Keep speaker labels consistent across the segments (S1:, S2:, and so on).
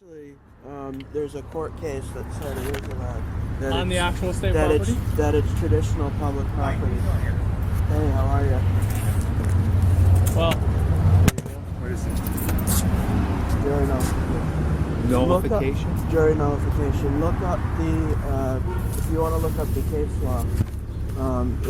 S1: Actually, there's a court case that said it is allowed.
S2: On the actual state
S1: that
S2: property?
S1: That it's traditional public property. Hey, how are you?
S2: Well,
S3: What is it?
S1: Jury nullification.
S3: Nullification?
S1: Jury nullification. Look up the, if you want to look up the case law,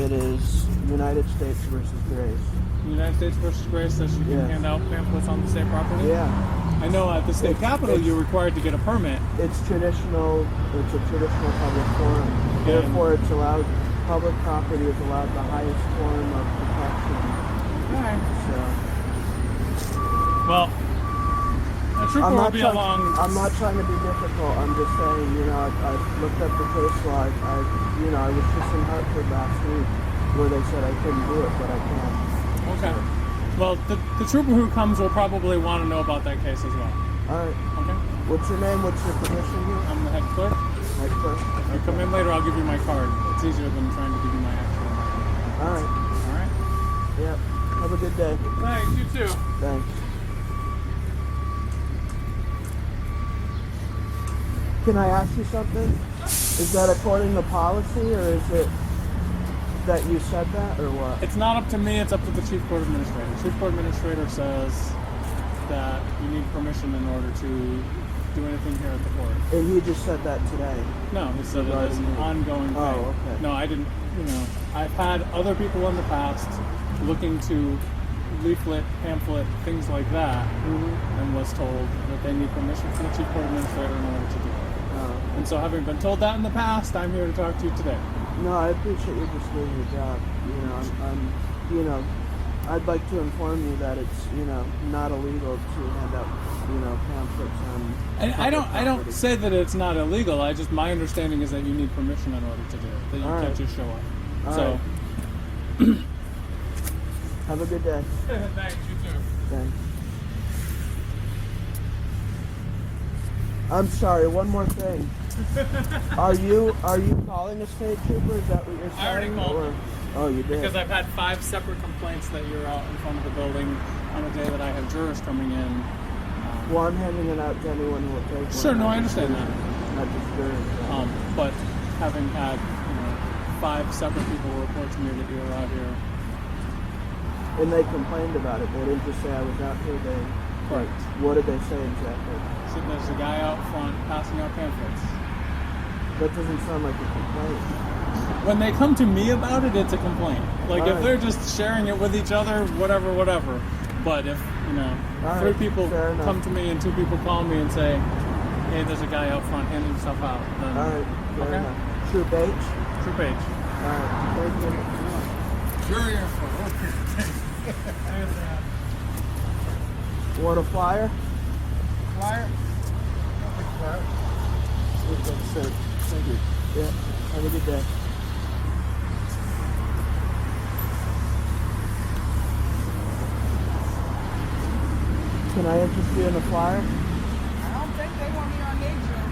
S1: it is United States versus Grace.
S2: United States versus Grace says you can hand out pamphlets on the state property?
S1: Yeah.
S2: I know at the state capitol you're required to get a permit.
S1: It's traditional, it's a traditional public forum. Therefore, it's allowed, public property is allowed the highest form of protection.
S2: Alright.
S1: So,
S2: Well, a trooper will be along.
S1: I'm not trying to be difficult. I'm just saying, you know, I've looked up the case law. I was just in Hartford last week where they said I couldn't do it, but I can.
S2: Okay. Well, the trooper who comes will probably want to know about that case as well.
S1: All right.
S2: Okay.
S1: What's your name? What's your position here?
S2: I'm the head clerk.
S1: Head clerk.
S2: If you come in later, I'll give you my card. It's easier than trying to give you my actual name.
S1: All right.
S2: All right?
S1: Yeah. Have a good day.
S2: Thanks, you too.
S1: Thanks. Can I ask you something? Is that according to policy, or is it that you said that, or what?
S2: It's not up to me, it's up to the chief court administrator. Chief court administrator says that you need permission in order to do anything here at the court.
S1: And he just said that today.
S2: No, he said it is an ongoing thing.
S1: Oh, okay.
S2: No, I didn't, you know, I've had other people in the past looking to leaflet, pamphlet, things like that, and was told that they need permission from the chief court administrator in order to do it. And so having been told that in the past, I'm here to talk to you today.
S1: No, I appreciate you just doing your job. You know, you know, I'd like to inform you that it's, you know, not illegal to hand out, you know, pamphlets on.
S2: And I don't say that it's not illegal. My understanding is that you need permission in order to do it. That you can't just show up.
S1: All right. Have a good day.
S2: Thanks, you too.
S1: Thanks. I'm sorry, one more thing. Are you calling a state trooper? Is that what you're saying?
S2: I already called them.
S1: Oh, you did?
S2: Because I've had 5 separate complaints that you're out in front of the building on a day that I have jurors coming in.
S1: Well, I'm handing it out to anyone who will take one.
S2: Sure, no, I understand that.
S1: Not just jurors.
S2: But having had, you know, 5 separate people report to me that you were out here.
S1: And they complained about it. They didn't just say I was out here.
S2: Right.
S1: What did they say exactly?
S2: So there's a guy out front passing out pamphlets.
S1: That doesn't sound like a complaint.
S2: When they come to me about it, it's a complaint. Like
S1: All
S2: if
S1: right.
S2: they're just sharing it with each other, whatever. But if, you know,
S1: All
S2: 3
S1: right,
S2: people
S1: fair enough.
S2: come to me and 2 people call me and say, hey, there's a guy out front handing stuff out, then
S1: All right, fair
S2: okay.
S1: enough. Troop H?
S2: Troop H.
S1: All right, thank you.
S3: Jury
S1: Want a flyer?
S3: Flyer?
S1: Thank you. Yeah, have a good day. Can I interest you in a flyer?
S4: I don't think they want me on their show.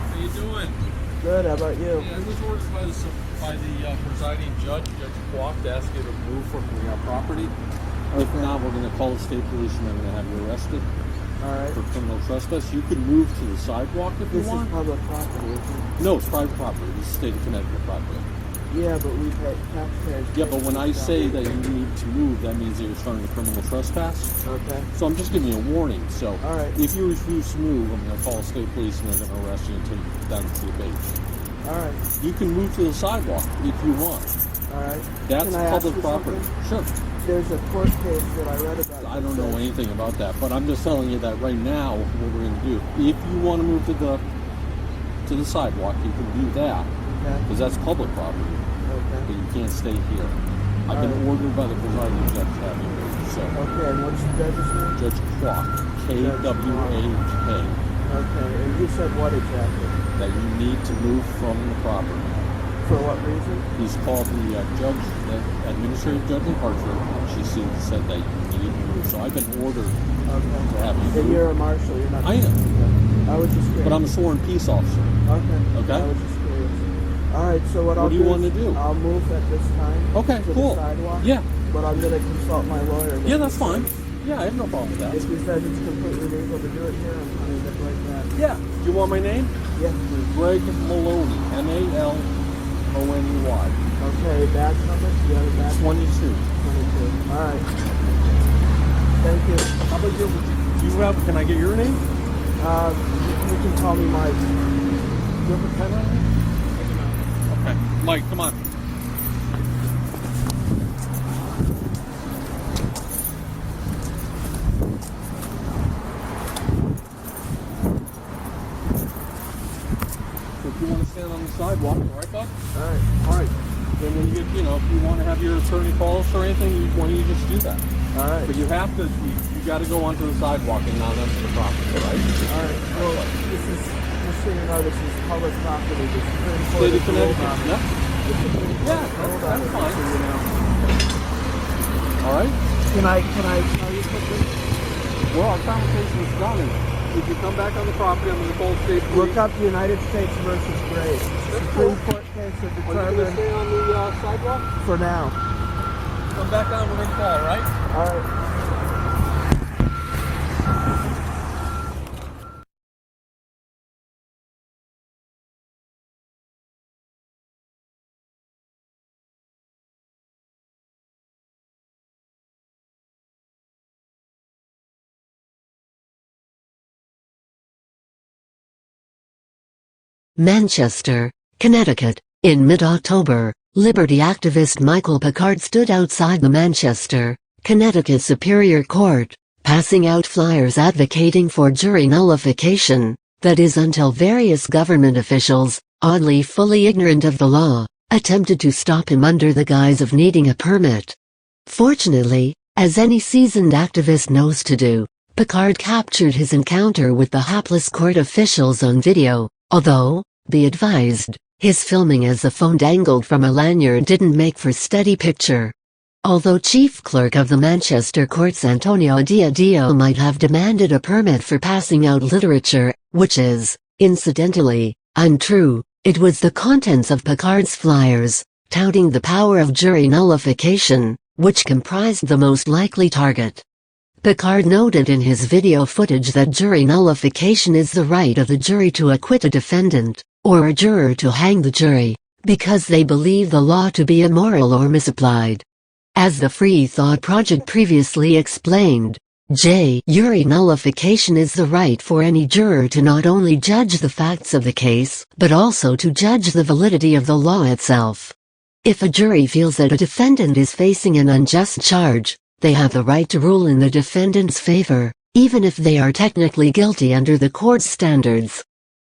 S3: How you doing?
S1: Good, how about you?
S3: Yeah, I was ordered by the presiding judge, Judge Kwok, to ask you to move from the property. If not, we're going to call the state police and they're going to have you arrested
S1: Alright.
S3: for criminal trespass. You can move to the sidewalk if
S1: This
S3: you
S1: is
S3: want.
S1: public property, isn't it?
S3: No, it's private property. This is state of Connecticut property.
S1: Yeah, but we pay taxpayers.
S3: Yeah, but when I say that you need to move, that means that you're starting a criminal trespass.
S1: Okay.
S3: So I'm just giving you a warning. So
S1: All right.
S3: if you refuse to move, I'm going to call the state police and they're going to arrest you and take you down to the beach.
S1: Alright.
S3: You can move to the sidewalk if you want.
S1: Alright.
S3: That's
S1: Can I ask
S3: public
S1: you
S3: property.
S1: something?
S3: Sure.
S1: There's a court case that I read about.
S3: I don't know anything about that, but I'm just telling you that right now, what we're going to do. If you want to move to the sidewalk, you can do that
S1: Okay.
S3: because that's public property,
S1: Okay.
S3: but you can't stay here. I've been ordered by the presiding judge to have you moved. So
S1: Okay, and what's the judge's name?
S3: Judge Kwok, Kwak,
S1: Okay, and you said what exactly?
S3: that you need to move from the property.
S1: For what reason?
S3: He's called the judge, the administrative judge in Hartford. She said that you need to move. So I've been ordered to have you
S1: And
S3: move.
S1: you're a marshal, you're not...
S3: I am.
S1: Okay. I was just curious.
S3: But I'm a sworn peace officer.
S1: Okay.
S3: Okay.
S1: I was just curious. Alright, so what I'll
S3: do you
S1: do
S3: want
S1: is
S3: to do?
S1: I'll move at this time
S3: Okay,
S1: to
S3: cool.
S1: the sidewalk.
S3: Yeah.
S1: But I'm going to consult my lawyer.
S3: Yeah, that's fine. Yeah, I have no problem with that.
S1: If he says it's completely legal to do it here, I'm going to like that.
S3: Yeah. Do you want my name?
S1: Yes, please.
S3: Greg Maloney. M-A-L-O-N-E-Y.
S1: Okay, badge number? You have a badge?
S3: 22.
S1: 22. Alright. Thank you.
S3: How about you? Do you have, can I get your name?
S1: You can call me Mike.
S3: Do you have a pen on you? Okay. Mike, come on. So if you want to stand on the sidewalk, all right, bud?
S1: Alright.
S3: All right. Then when you get, if you want to have your attorney call us or anything, why don't you just do that?
S1: Alright.
S3: But you have to, you got to go onto the sidewalk and not onto the property, right?
S1: Alright. Well, this is, just so you know, this is public property. The Supreme Court
S3: State of
S1: has ruled
S3: Connecticut.
S1: on it.
S3: Yep.
S1: The Supreme Court
S3: Yeah,
S1: has ruled on
S3: that's
S1: it,
S3: fine.
S1: so you know.
S3: All right.
S1: Can I tell you something?
S3: Well, our conversation is done. If you come back on the property, I'm going to call state police.
S1: Look up United States versus Gray. Supreme Court case of
S3: Are you going to
S1: determined
S3: stay on the sidewalk?
S1: for now.
S3: Come back on, we're going to call, all right?
S1: Alright.
S5: Manchester, Connecticut. In mid-October, liberty activist Michael Picard stood outside the Manchester, Connecticut Superior Court, passing out flyers advocating for jury nullification, that is until various government officials, oddly fully ignorant of the law, attempted to stop him under the guise of needing a permit. Fortunately, as any seasoned activist knows to do, Picard captured his encounter with the hapless court officials on video, although, be advised, his filming as the phone dangled from a lanyard didn't make for steady picture. Although Chief Clerk of the Manchester Courts Antonio Diadio might have demanded a permit for passing out literature, which is, incidentally, untrue, it was the contents of Picard's flyers, touting the power of jury nullification, which comprised the most likely target. Picard noted in his video footage that jury nullification is the right of the jury to acquit a defendant, or a juror to hang the jury, because they believe the law to be immoral or misapplied. As the Free Thought Project previously explained, jury nullification is the right for any juror to not only judge the facts of the case, but also to judge the validity of the law itself. If a jury feels that a defendant is facing an unjust charge, they have the right to rule in the defendant's favor, even if they are technically guilty under the court's standards.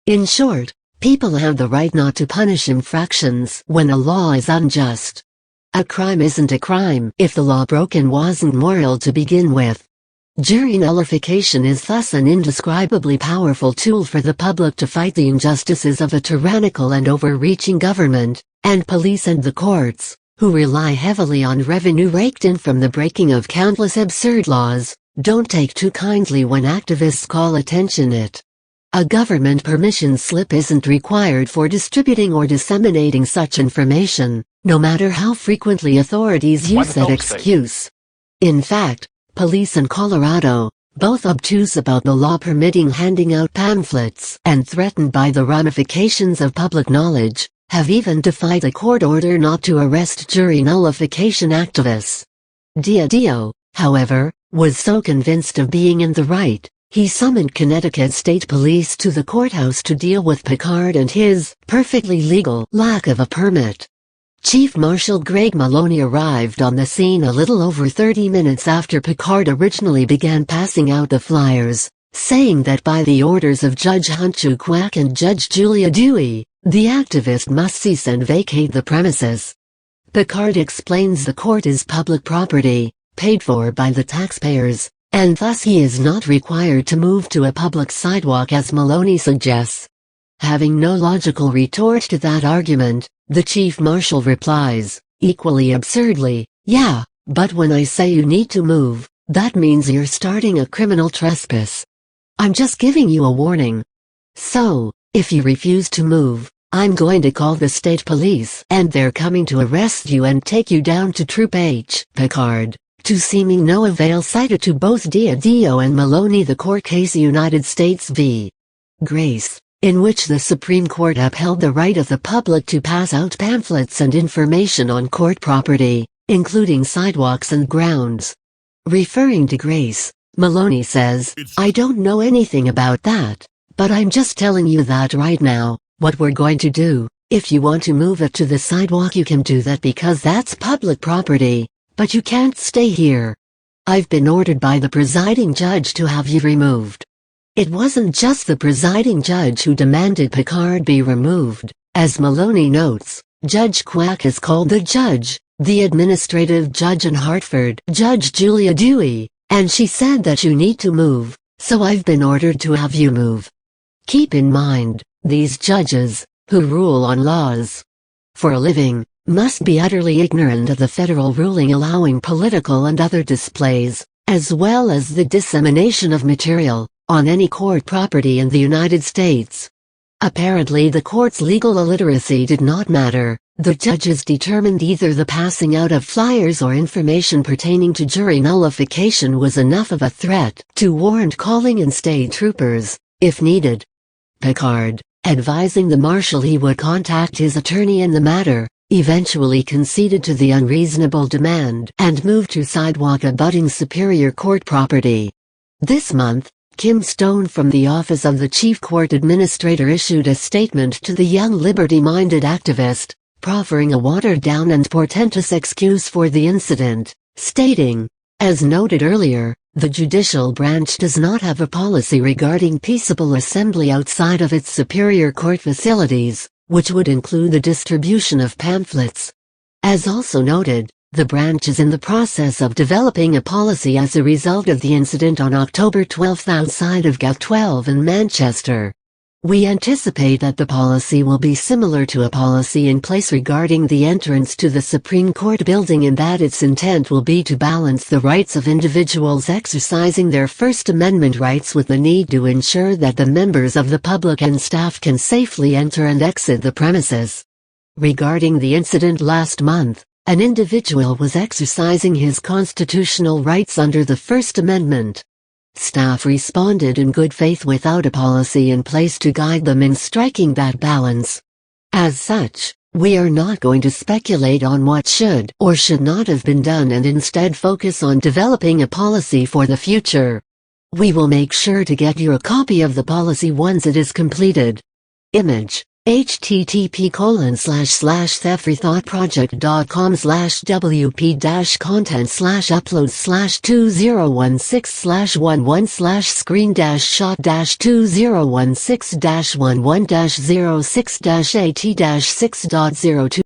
S5: In short, people have the right not to punish infractions when a law is unjust. A crime isn't a crime if the law broken wasn't moral to begin with. Jury nullification is thus an indescribably powerful tool for the public to fight the injustices of a tyrannical and overreaching government, and police and the courts, who rely heavily on revenue raked in from the breaking of countless absurd laws, don't take too kindly when activists call attention it. A government permission slip isn't required for distributing or disseminating such information, no matter how frequently authorities use that excuse. In fact, police in Colorado, both obtuse about the law permitting handing out pamphlets and threatened by the ramifications of public knowledge, have even defied a court order not to arrest jury nullification activists. Diadio, however, was so convinced of being in the right, he summoned Connecticut State Police to the courthouse to deal with Picard and his perfectly legal lack of a permit. Chief Marshal Greg Maloney arrived on the scene a little over 30 minutes after Picard originally began passing out the flyers, saying that by the orders of Judge Hunchu Quack and Judge Julia Dewey, the activist must cease and vacate the premises. Picard explains the court is public property, paid for by the taxpayers, and thus he is not required to move to a public sidewalk as Maloney suggests. Having no logical retort to that argument, The chief marshal replies, equally absurdly, "Yeah, but when I say you need to move, that means you're starting a criminal trespass. I'm just giving you a warning. So, if you refuse to move, I'm going to call the state police and they're coming to arrest you and take you down to Troop H. Picard." To seeming no avail cited to both Diadio and Maloney the court case United States v. Grace, in which the Supreme Court upheld the right of the public to pass out pamphlets and information on court property, including sidewalks and grounds. Referring to Grace, Maloney says, "I don't know anything about that, but I'm just telling you that right now, what we're going to do, if you want to move it to the sidewalk you can do that because that's public property. But you can't stay here. I've been ordered by the presiding judge to have you removed." It wasn't just the presiding judge who demanded Picard be removed. As Maloney notes, Judge Quack is called the judge, the administrative judge in Hartford, Judge Julia Dewey, and she said that you need to move, so I've been ordered to have you move. Keep in mind, these judges, who rule on laws for a living, must be utterly ignorant of the federal ruling allowing political and other displays, as well as the dissemination of material, on any court property in the United States. Apparently the court's legal illiteracy did not matter. The judges determined either the passing out of flyers or information pertaining to jury nullification was enough of a threat to warrant calling in state troopers, if needed. Picard, advising the marshal he would contact his attorney in the matter, eventually conceded to the unreasonable demand and moved to sidewalk abutting Superior Court property. This month, Kim Stone from the Office of the Chief Court Administrator issued a statement to the young liberty-minded activist, proffering a watered-down and portentous excuse for the incident, stating, "As noted earlier, the judicial branch does not have a policy regarding peaceable assembly outside of its Superior Court facilities, which would include the distribution of pamphlets." As also noted, the branch is in the process of developing a policy as a result of the incident on October 12 outside of GAF 12 in Manchester. "We anticipate that the policy will be similar to a policy in place regarding the entrance to the Supreme Court building in that its intent will be to balance the rights of individuals exercising their First Amendment rights with the need to ensure that the members of the public and staff can safely enter and exit the premises." Regarding the incident last month, an individual was exercising his constitutional rights under the First Amendment. Staff responded in good faith without a policy in place to guide them in striking that balance. As such, we are not going to speculate on what should or should not have been done and instead focus on developing a policy for the future. We will make sure to get you a copy of the policy once it is completed. Image http://thefreethought project.com/wp-content/upload/2016/11/screen-shot-2016-11-06-at-6.02